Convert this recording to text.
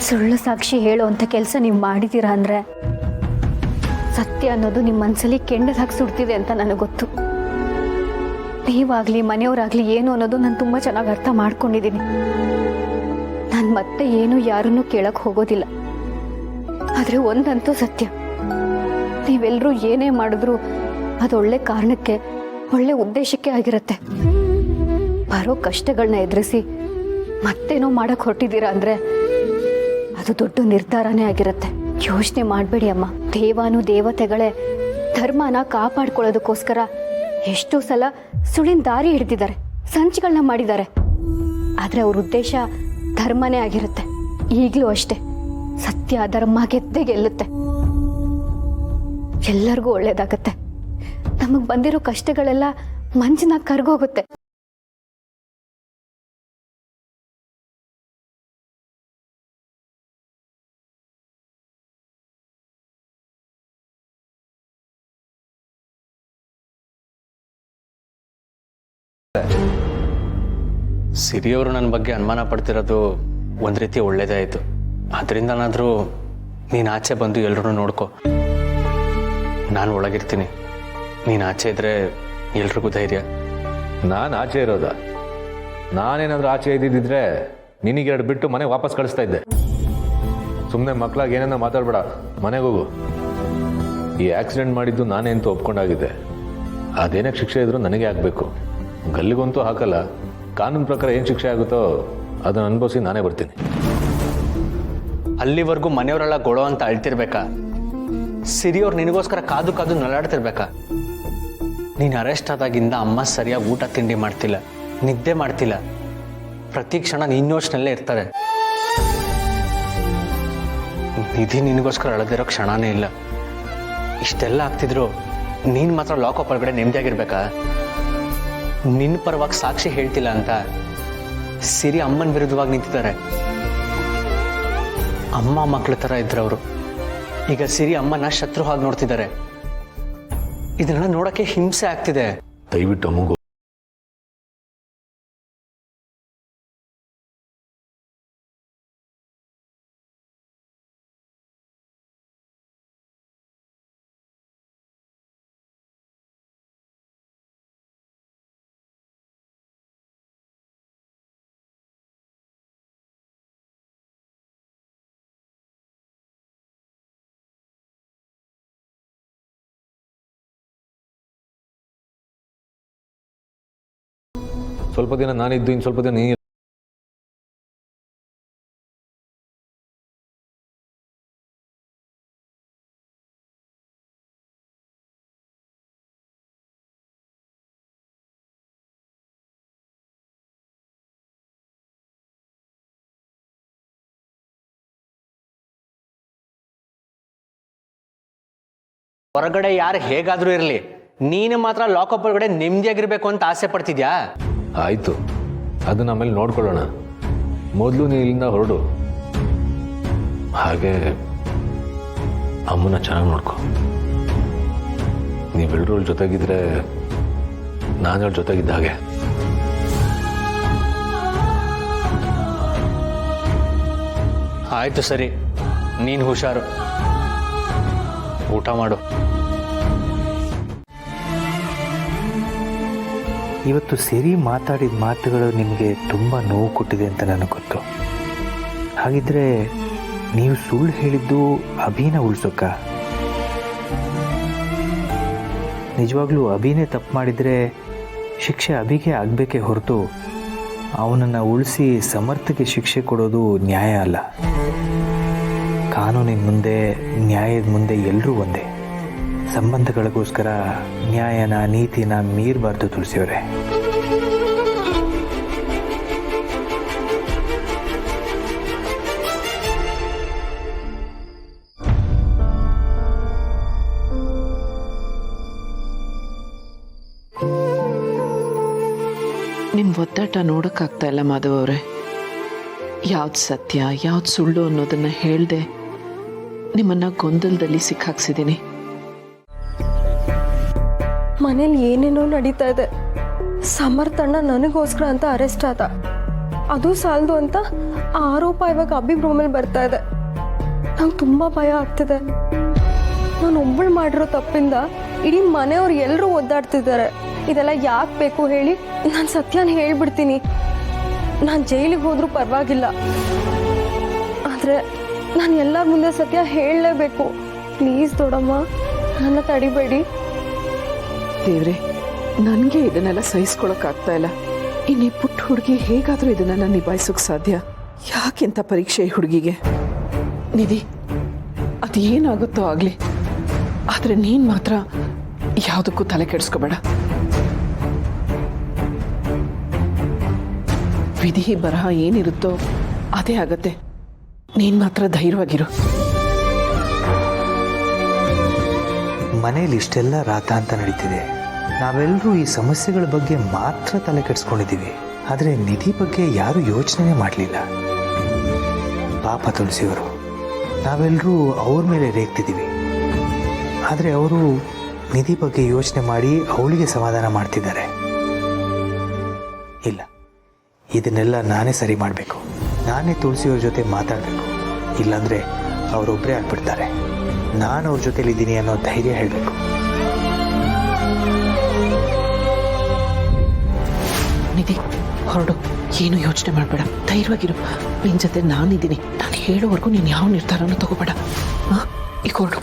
ಸುಳ್ಳು ಸಾಕ್ಷಿ ಹೇಳುವಂಥ ಕೆಲಸ ನೀವು ಮಾಡಿದ್ದೀರಾ ಅಂದರೆ ಸತ್ಯ ಅನ್ನೋದು ನಿಮ್ಮ ಮನಸ್ಸಲ್ಲಿ ಕೆಂಡದ ಹಾಕಿ ಸುಡ್ತಿದೆ ಅಂತ ನನಗೆ ಗೊತ್ತು. ನೀವಾಗಲಿ ಮನೆಯವರಾಗಲಿ ಏನು ಅನ್ನೋದು ನಾನು ತುಂಬ ಚೆನ್ನಾಗಿ ಅರ್ಥ ಮಾಡ್ಕೊಂಡಿದ್ದೀನಿ. ನಾನು ಮತ್ತೆ ಏನು ಯಾರನ್ನೂ ಕೇಳಕ್ಕೆ ಹೋಗೋದಿಲ್ಲ. ಆದರೆ ಒಂದಂತೂ ಸತ್ಯ, ನೀವೆಲ್ಲರೂ ಏನೇ ಮಾಡಿದ್ರು ಅದು ಒಳ್ಳೆ ಕಾರಣಕ್ಕೆ, ಒಳ್ಳೆ ಉದ್ದೇಶಕ್ಕೆ ಆಗಿರುತ್ತೆ. ಬರೋ ಕಷ್ಟಗಳನ್ನ ಎದುರಿಸಿ ಮತ್ತೇನೋ ಮಾಡಕ್ಕೆ ಹೊರಟಿದ್ದೀರಾ ಅಂದರೆ ಅದು ದೊಡ್ಡ ನಿರ್ಧಾರನೇ ಆಗಿರುತ್ತೆ. ಯೋಚನೆ ಮಾಡಬೇಡಿ ಅಮ್ಮ. ದೇವಾನು ದೇವತೆಗಳೇ ಧರ್ಮನ ಕಾಪಾಡ್ಕೊಳ್ಳೋದಕ್ಕೋಸ್ಕರ ಎಷ್ಟೋ ಸಲ ಸುಳಿನ ದಾರಿ ಹಿಡಿದಿದ್ದಾರೆ, ಸಂಚುಗಳನ್ನ ಮಾಡಿದ್ದಾರೆ. ಆದರೆ ಅವ್ರ ಉದ್ದೇಶ ಧರ್ಮನೇ ಆಗಿರುತ್ತೆ. ಈಗಲೂ ಅಷ್ಟೇ, ಸತ್ಯ ಧರ್ಮ ಗೆದ್ದೇ ಗೆಲ್ಲುತ್ತೆ. ಎಲ್ಲರಿಗೂ ಒಳ್ಳೇದಾಗತ್ತೆ. ನಮಗೆ ಬಂದಿರೋ ಕಷ್ಟಗಳೆಲ್ಲ ಮಂಜಿನಾಗ ಕರ್ಗೋಗುತ್ತೆ. ಸಿರಿಯವರು ನನ್ನ ಬಗ್ಗೆ ಅನುಮಾನ ಪಡ್ತಿರೋದು ಒಂದು ರೀತಿ ಒಳ್ಳೇದೇ ಆಯಿತು. ಅದರಿಂದನಾದರೂ ನೀನು ಆಚೆ ಬಂದು ಎಲ್ಲರೂ ನೋಡ್ಕೊ. ನಾನು ಒಳಗಿರ್ತೀನಿ, ನೀನು ಆಚೆ ಇದ್ದರೆ ಎಲ್ರಿಗೂ ಧೈರ್ಯ. ನಾನು ಆಚೆ ಇರೋದ? ನಾನೇನಾದರೂ ಆಚೆ ಇದ್ದಿದ್ದರೆ ನಿನಗೆರಡು ಬಿಟ್ಟು ಮನೆಗೆ ವಾಪಸ್ ಕಳಿಸ್ತಾ ಇದ್ದೆ. ಸುಮ್ಮನೆ ಮಕ್ಕಳಾಗಿ ಏನೇನೋ ಮಾತಾಡಬೇಡ, ಮನೆಗೆ ಹೋಗು. ಈ ಆಕ್ಸಿಡೆಂಟ್ ಮಾಡಿದ್ದು ನಾನೇ ಅಂತ ಒಪ್ಕೊಂಡಾಗಿದ್ದೆ. ಅದೇನಕ್ಕೆ ಶಿಕ್ಷೆ ಇದ್ರೂ ನನಗೆ ಆಗಬೇಕು. ಗಲ್ಲಿಗಂತೂ ಹಾಕಲ್ಲ. ಕಾನೂನು ಪ್ರಕಾರ ಏನು ಶಿಕ್ಷೆ ಆಗುತ್ತೋ ಅದನ್ನು ಅನುಭವಿಸಿ ನಾನೇ ಬರ್ತೀನಿ. ಅಲ್ಲಿವರೆಗೂ ಮನೆಯವರೆಲ್ಲ ಗೊಳೋ ಅಂತ ಅಳ್ತಿರ್ಬೇಕಾ? ಸಿರಿಯವ್ರು ನಿನಗೋಸ್ಕರ ಕಾದು ಕಾದು ನಲಾಡ್ತಿರ್ಬೇಕಾ? ನೀನು ಅರೆಸ್ಟ್ ಆದಾಗಿಂದ ಅಮ್ಮ ಸರಿಯಾಗಿ ಊಟ ತಿಂಡಿ ಮಾಡ್ತಿಲ್ಲ, ನಿದ್ದೆ ಮಾಡ್ತಿಲ್ಲ. ಪ್ರತಿ ಕ್ಷಣ ನಿನ್ನ ಯೋಚನೆಯಲ್ಲೇ ಇರ್ತಾರೆ. ನಿಧಿ ನಿನಗೋಸ್ಕರ ಅಳದಿರೋ ಕ್ಷಣನೇ ಇಲ್ಲ. ಇಷ್ಟೆಲ್ಲ ಆಗ್ತಿದ್ರು ನೀನು ಮಾತ್ರ ಲಾಕಪ್ ಒಳಗಡೆ ನೆಮ್ಮದಿಯಾಗಿರ್ಬೇಕಾ? ನಿನ್ನ ಪರವಾಗಿ ಸಾಕ್ಷಿ ಹೇಳ್ತಿಲ್ಲ ಅಂತ ಸಿರಿ ಅಮ್ಮನ ವಿರುದ್ಧವಾಗಿ ನಿಂತಿದ್ದಾರೆ. ಅಮ್ಮ ಮಕ್ಕಳ ಥರ ಇದ್ರವರು. ಈಗ ಸಿರಿ ಅಮ್ಮನ ಶತ್ರು ಹಾಗೆ ನೋಡ್ತಿದ್ದಾರೆ. ಇದನ್ನೆಲ್ಲ ನೋಡೋಕ್ಕೆ ಹಿಂಸೆ ಆಗ್ತಿದೆ. ದಯವಿಟ್ಟು ಅಮ್ಮಗೂ ಸ್ವಲ್ಪ ದಿನ ನಾನಿದ್ದು ಇನ್ನು ಸ್ವಲ್ಪ ದಿನ ನೀ ಹೊರಗಡೆ ಯಾರು ಹೇಗಾದ್ರೂ ಇರಲಿ, ನೀನು ಮಾತ್ರ ಲಾಕಪ್ ಒಳಗಡೆ ನೆಮ್ಮದಿಯಾಗಿರ್ಬೇಕು ಅಂತ ಆಸೆ ಪಡ್ತಿದ್ಯಾ? ಆಯಿತು, ಅದನ್ನ ಆಮೇಲೆ ನೋಡ್ಕೊಳ್ಳೋಣ. ಮೊದಲು ನೀ ಇಲ್ಲಿಂದ ಹೊರಡು. ಹಾಗೆ ಅಮ್ಮನ ಚೆನ್ನಾಗಿ ನೋಡ್ಕೊ. ನೀವೆಲ್ಲರೂ ಅವ್ಳ ಜೊತೆಗಿದ್ರೆ ನಾನು ಅವ್ಳ ಜೊತೆಗಿದ್ದ ಹಾಗೆ. ಆಯ್ತು ಸರಿ, ನೀನು ಹುಷಾರು. ಊಟ ಮಾಡು. ಇವತ್ತು ಸಿರಿ ಮಾತಾಡಿದ ಮಾತುಗಳು ನಿಮಗೆ ತುಂಬ ನೋವು ಕೊಟ್ಟಿದೆ ಅಂತ ನನಗೆ ಗೊತ್ತು. ಹಾಗಿದ್ರೆ ನೀವು ಸುಳ್ಳು ಹೇಳಿದ್ದು ಅಭಿನ ಉಳಿಸೋಕ್ಕ? ನಿಜವಾಗ್ಲೂ ಅಭಿನೇ ತಪ್ಪು ಮಾಡಿದರೆ ಶಿಕ್ಷೆ ಅಭಿಗೆ ಆಗಬೇಕೇ ಹೊರತು ಅವನನ್ನು ಉಳಿಸಿ ಸಮರ್ಥಕ್ಕೆ ಶಿಕ್ಷೆ ಕೊಡೋದು ನ್ಯಾಯ ಅಲ್ಲ. ಕಾನೂನಿನ ಮುಂದೆ, ನ್ಯಾಯದ ಮುಂದೆ ಎಲ್ಲರೂ ಒಂದೇ. ಸಂಬಂಧಗಳಿಗೋಸ್ಕರ ನ್ಯಾಯನ ನೀತಿನ ಮೀರಬಾರ್ದು ತುಳಸಿಯವರೇ. ನಿಮ್ಮ ಒತ್ತಡ ನೋಡೋಕ್ಕಾಗ್ತಾ ಇಲ್ಲ ಮಾಧವ್ ಅವರೇ. ಯಾವ್ದು ಸತ್ಯ ಯಾವ್ದು ಸುಳ್ಳು ಅನ್ನೋದನ್ನು ಹೇಳ್ದೆ ನಿಮ್ಮನ್ನು ಗೊಂದಲದಲ್ಲಿ ಸಿಕ್ಕಾಕ್ಸಿದ್ದೀನಿ. ಮನೇಲಿ ಏನೇನೋ ನಡೀತಾ ಇದೆ. ಸಮರ್ಥಣ್ಣ ನನಗೋಸ್ಕರ ಅಂತ ಅರೆಸ್ಟ್ ಆದ. ಅದು ಸಾಲದು ಅಂತ ಆ ಆರೋಪ ಇವಾಗ ಅಭಿಬ್ರ ಮೇಲೆ ಬರ್ತಾ ಇದೆ. ನಂಗೆ ತುಂಬ ಭಯ ಆಗ್ತಿದೆ. ನಾನು ಒಬ್ಬಳು ಮಾಡಿರೋ ತಪ್ಪಿಂದ ಇಡೀ ಮನೆಯವ್ರು ಎಲ್ಲರೂ ಒದ್ದಾಡ್ತಿದ್ದಾರೆ. ಇದೆಲ್ಲ ಯಾಕೆ ಬೇಕು ಹೇಳಿ? ನಾನು ಸತ್ಯನ ಹೇಳ್ಬಿಡ್ತೀನಿ. ನಾನು ಜೈಲಿಗೆ ಹೋದ್ರೂ ಪರವಾಗಿಲ್ಲ, ಆದರೆ ನಾನು ಎಲ್ಲರ ಮುಂದೆ ಸತ್ಯ ಹೇಳಲೇಬೇಕು. ಪ್ಲೀಸ್ ದೊಡ್ಡಮ್ಮ, ನನ್ನ ತಡಿಬೇಡಿ. ದೇವ್ರೆ, ನನಗೆ ಇದನ್ನೆಲ್ಲ ಸಹಿಸ್ಕೊಳಕ್ಕಾಗ್ತಾ ಇಲ್ಲ. ಇನ್ನೀ ಪುಟ್ಟ ಹುಡುಗಿ ಹೇಗಾದರೂ ಇದನ್ನೆಲ್ಲ ನಿಭಾಯಿಸೋಕೆ ಸಾಧ್ಯ? ಯಾಕೆಂತ ಪರೀಕ್ಷೆ ಈ ಹುಡುಗಿಗೆ? ನಿಧಿ, ಅದು ಏನಾಗುತ್ತೋ ಆಗಲಿ, ಆದರೆ ನೀನು ಮಾತ್ರ ಯಾವುದಕ್ಕೂ ತಲೆ ಕೆಡಿಸ್ಕೋಬೇಡ. ವಿಧಿ ಬರಹ ಏನಿರುತ್ತೋ ಅದೇ ಆಗತ್ತೆ. ನೀನು ಮಾತ್ರ ಧೈರ್ಯವಾಗಿರು. ಮನೇಲಿ ಇಷ್ಟೆಲ್ಲ ರಾತ ಅಂತ ನಡೀತಿದೆ. ನಾವೆಲ್ಲರೂ ಈ ಸಮಸ್ಯೆಗಳ ಬಗ್ಗೆ ಮಾತ್ರ ತಲೆ ಕೆಡಿಸ್ಕೊಂಡಿದ್ದೀವಿ. ಆದರೆ ನಿಧಿ ಬಗ್ಗೆ ಯಾರೂ ಯೋಚನೆ ಮಾಡಲಿಲ್ಲ. ಪಾಪ ತುಳಸಿಯವರು, ನಾವೆಲ್ಲರೂ ಅವ್ರ ಮೇಲೆ ರೇಗ್ತಿದ್ದೀವಿ. ಆದರೆ ಅವರು ನಿಧಿ ಬಗ್ಗೆ ಯೋಚನೆ ಮಾಡಿ ಅವಳಿಗೆ ಸಮಾಧಾನ ಮಾಡ್ತಿದ್ದಾರೆ. ಇಲ್ಲ, ಇದನ್ನೆಲ್ಲ ನಾನೇ ಸರಿ ಮಾಡಬೇಕು. ನಾನೇ ತುಳಸಿಯವ್ರ ಜೊತೆ ಮಾತಾಡಬೇಕು. ಇಲ್ಲಾಂದರೆ ಅವರೊಬ್ಬರೇ ಆಗ್ಬಿಡ್ತಾರೆ. ನಾನು ಅವ್ರ ಜೊತೆಲಿದ್ದೀನಿ ಅನ್ನೋ ಧೈರ್ಯ ಹೇಳಬೇಕು. ನಿಧಿ, ಹೊರಡು. ಏನು ಯೋಚನೆ ಮಾಡಬೇಡ, ಧೈರ್ಯವಾಗಿರು. ನಿನ್ನ ಜೊತೆ ನಾನಿದ್ದೀನಿ. ನಾನು ಹೇಳೋವರೆಗೂ ನೀನು ಯಾವ ನಿರ್ಧಾರನೂ ತಗೋಬೇಡ. ಈಗ ಹೊರಡು.